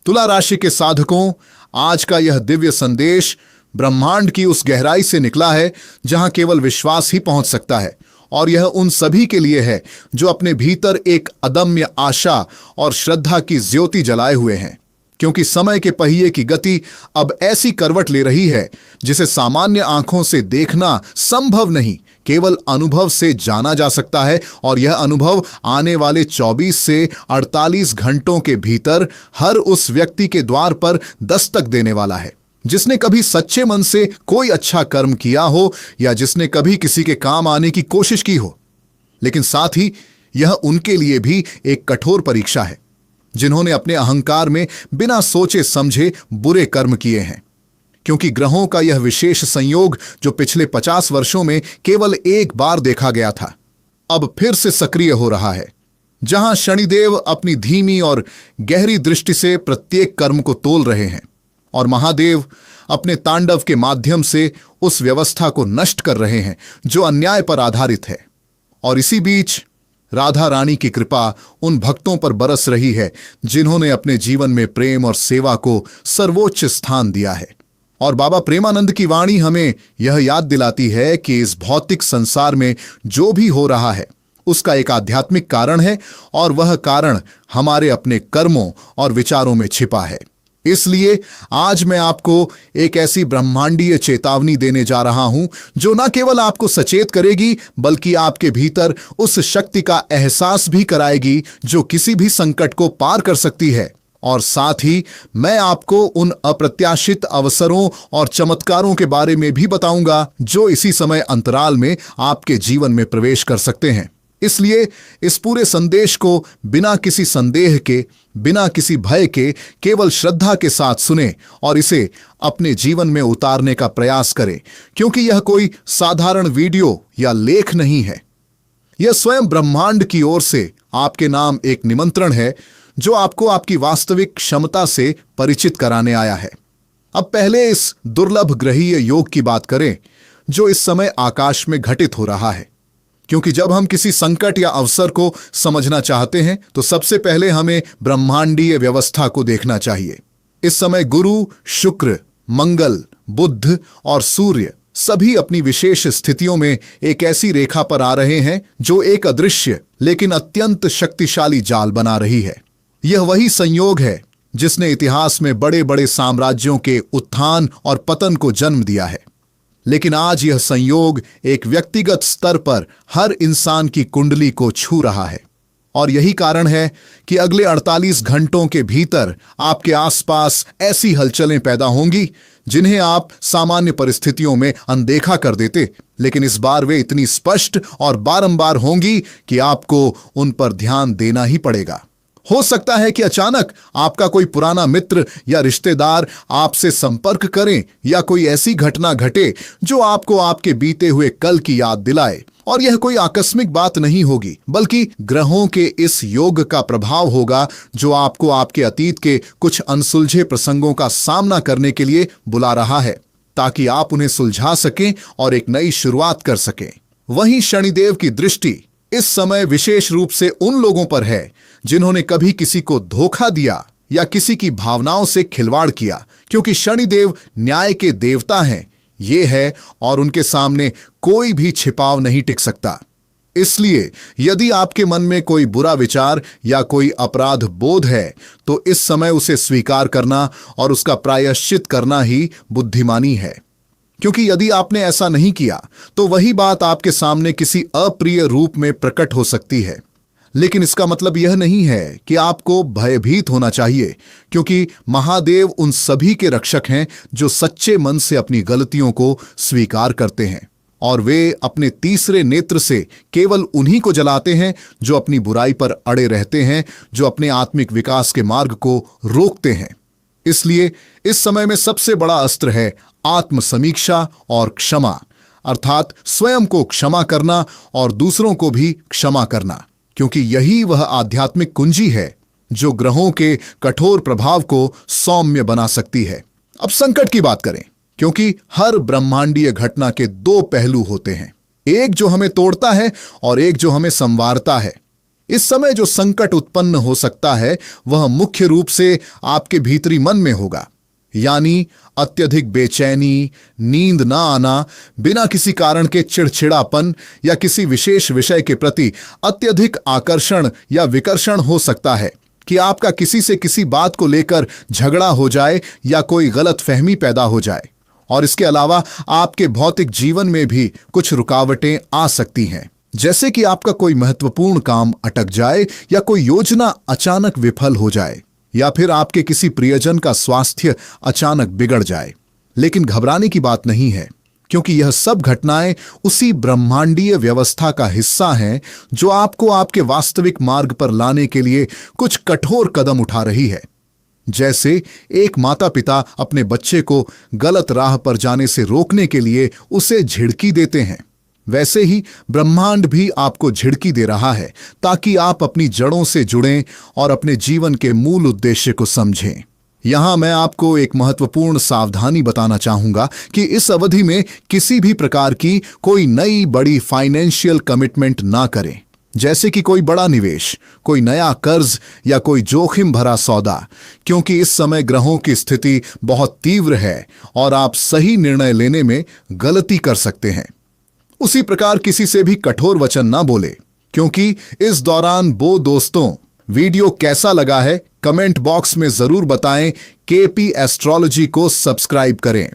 तुला राशि के साधकों, आज का यह दिव्य संदेश ब्रह्मांड की उस गहराई से निकला है जहां केवल विश्वास ही पहुंच सकता है, और यह उन सभी के लिए है जो अपने भीतर एक अदम्य आशा और श्रद्धा की ज्योति जलाए हुए हैं। क्योंकि समय के पहिए की गति अब ऐसी करवट ले रही है जिसे सामान्य आंखों से देखना संभव नहीं, केवल अनुभव से जाना जा सकता है। और यह अनुभव आने वाले 24 से 48 घंटों के भीतर हर उस व्यक्ति के द्वार पर दस्तक देने वाला है जिसने कभी सच्चे मन से कोई अच्छा कर्म किया हो या जिसने कभी किसी के काम आने की कोशिश की हो। लेकिन साथ ही यह उनके लिए भी एक कठोर परीक्षा है जिन्होंने अपने अहंकार में बिना सोचे समझे बुरे कर्म किए हैं। क्योंकि ग्रहों का यह विशेष संयोग जो पिछले 50 वर्षों में केवल एक बार देखा गया था, अब फिर से सक्रिय हो रहा है, जहां शनिदेव अपनी धीमी और गहरी दृष्टि से प्रत्येक कर्म को तोल रहे हैं और महादेव अपने तांडव के माध्यम से उस व्यवस्था को नष्ट कर रहे हैं जो अन्याय पर आधारित है। और इसी बीच राधा रानी की कृपा उन भक्तों पर बरस रही है जिन्होंने अपने जीवन में प्रेम और सेवा को सर्वोच्च स्थान दिया है। और बाबा प्रेमानंद की वाणी हमें यह याद दिलाती है कि इस भौतिक संसार में जो भी हो रहा है उसका एक आध्यात्मिक कारण है, और वह कारण हमारे अपने कर्मों और विचारों में छिपा है। इसलिए आज मैं आपको एक ऐसी ब्रह्मांडीय चेतावनी देने जा रहा हूं जो न केवल आपको सचेत करेगी बल्कि आपके भीतर उस शक्ति का एहसास भी कराएगी जो किसी भी संकट को पार कर सकती है। और साथ ही मैं आपको उन अप्रत्याशित अवसरों और चमत्कारों के बारे में भी बताऊंगा जो इसी समय अंतराल में आपके जीवन में प्रवेश कर सकते हैं। इसलिए इस पूरे संदेश को बिना किसी संदेह के, बिना किसी भय के, केवल श्रद्धा के साथ सुने और इसे अपने जीवन में उतारने का प्रयास करें, क्योंकि यह कोई साधारण वीडियो या लेख नहीं है। यह स्वयं ब्रह्मांड की ओर से आपके नाम एक निमंत्रण है जो आपको आपकी वास्तविक क्षमता से परिचित कराने आया है। अब पहले इस दुर्लभ ग्रहीय योग की बात करें जो इस समय आकाश में घटित हो रहा है। क्योंकि जब हम किसी संकट या अवसर को समझना चाहते हैं तो सबसे पहले हमें ब्रह्मांडीय व्यवस्था को देखना चाहिए। इस समय गुरु, शुक्र, मंगल, बुध और सूर्य सभी अपनी विशेष स्थितियों में एक ऐसी रेखा पर आ रहे हैं जो एक अदृश्य लेकिन अत्यंत शक्तिशाली जाल बना रही है। यह वही संयोग है जिसने इतिहास में बड़े बड़े साम्राज्यों के उत्थान और पतन को जन्म दिया है। लेकिन आज यह संयोग एक व्यक्तिगत स्तर पर हर इंसान की कुंडली को छू रहा है। और यही कारण है कि अगले 48 घंटों के भीतर आपके आसपास ऐसी हलचलें पैदा होंगी जिन्हें आप सामान्य परिस्थितियों में अनदेखा कर देते, लेकिन इस बार वे इतनी स्पष्ट और बारंबार होंगी कि आपको उन पर ध्यान देना ही पड़ेगा। हो सकता है कि अचानक आपका कोई पुराना मित्र या रिश्तेदार आपसे संपर्क करें या कोई ऐसी घटना घटे जो आपको आपके बीते हुए कल की याद दिलाए। और यह कोई आकस्मिक बात नहीं होगी, बल्कि ग्रहों के इस योग का प्रभाव होगा जो आपको आपके अतीत के कुछ अनसुलझे प्रसंगों का सामना करने के लिए बुला रहा है, ताकि आप उन्हें सुलझा सकें और एक नई शुरुआत कर सकें। वहीं शनिदेव की दृष्टि इस समय विशेष रूप से उन लोगों पर है जिन्होंने कभी किसी को धोखा दिया या किसी की भावनाओं से खिलवाड़ किया, क्योंकि शनिदेव न्याय के देवता हैं, ये है, और उनके सामने कोई भी छिपाव नहीं टिक सकता। इसलिए यदि आपके मन में कोई बुरा विचार या कोई अपराध बोध है तो इस समय उसे स्वीकार करना और उसका प्रायश्चित करना ही बुद्धिमानी है। क्योंकि यदि आपने ऐसा नहीं किया तो वही बात आपके सामने किसी अप्रिय रूप में प्रकट हो सकती है। लेकिन इसका मतलब यह नहीं है कि आपको भयभीत होना चाहिए, क्योंकि महादेव उन सभी के रक्षक हैं जो सच्चे मन से अपनी गलतियों को स्वीकार करते हैं, और वे अपने तीसरे नेत्र से केवल उन्हीं को जलाते हैं जो अपनी बुराई पर अड़े रहते हैं, जो अपने आत्मिक विकास के मार्ग को रोकते हैं। इसलिए इस समय में सबसे बड़ा अस्त्र है आत्म समीक्षा और क्षमा, अर्थात स्वयं को क्षमा करना और दूसरों को भी क्षमा करना, क्योंकि यही वह आध्यात्मिक कुंजी है जो ग्रहों के कठोर प्रभाव को सौम्य बना सकती है। अब संकट की बात करें, क्योंकि हर ब्रह्मांडीय घटना के दो पहलू होते हैं, एक जो हमें तोड़ता है और एक जो हमें संवारता है। इस समय जो संकट उत्पन्न हो सकता है वह मुख्य रूप से आपके भीतरी मन में होगा, यानी अत्यधिक बेचैनी, नींद ना आना, बिना किसी कारण के चिड़चिड़ापन या किसी विशेष विषय के प्रति अत्यधिक आकर्षण या विकर्षण हो सकता है कि आपका किसी से किसी बात को लेकर झगड़ा हो जाए या कोई गलत फहमी पैदा हो जाए। और इसके अलावा आपके भौतिक जीवन में भी कुछ रुकावटें आ सकती हैं, जैसे कि आपका कोई महत्वपूर्ण काम अटक जाए या कोई योजना अचानक विफल हो जाए या फिर आपके किसी प्रियजन का स्वास्थ्य अचानक बिगड़ जाए। लेकिन घबराने की बात नहीं है, क्योंकि यह सब घटनाएं उसी ब्रह्मांडीय व्यवस्था का हिस्सा हैं जो आपको आपके वास्तविक मार्ग पर लाने के लिए कुछ कठोर कदम उठा रही है। जैसे एक माता पिता अपने बच्चे को गलत राह पर जाने से रोकने के लिए उसे झिड़की देते हैं, वैसे ही ब्रह्मांड भी आपको झिड़की दे रहा है ताकि आप अपनी जड़ों से जुड़ें और अपने जीवन के मूल उद्देश्य को समझें। यहां मैं आपको एक महत्वपूर्ण सावधानी बताना चाहूंगा कि इस अवधि में किसी भी प्रकार की कोई नई बड़ी फाइनेंशियल कमिटमेंट ना करें, जैसे कि कोई बड़ा निवेश, कोई नया कर्ज या कोई जोखिम भरा सौदा, क्योंकि इस समय ग्रहों की स्थिति बहुत तीव्र है और आप सही निर्णय लेने में गलती कर सकते हैं। उसी प्रकार किसी से भी कठोर वचन ना बोले, क्योंकि इस दौरान दोस्तों, वीडियो कैसा लगा है कमेंट बॉक्स में जरूर बताएं। केपी एस्ट्रोलॉजी को सब्सक्राइब करें।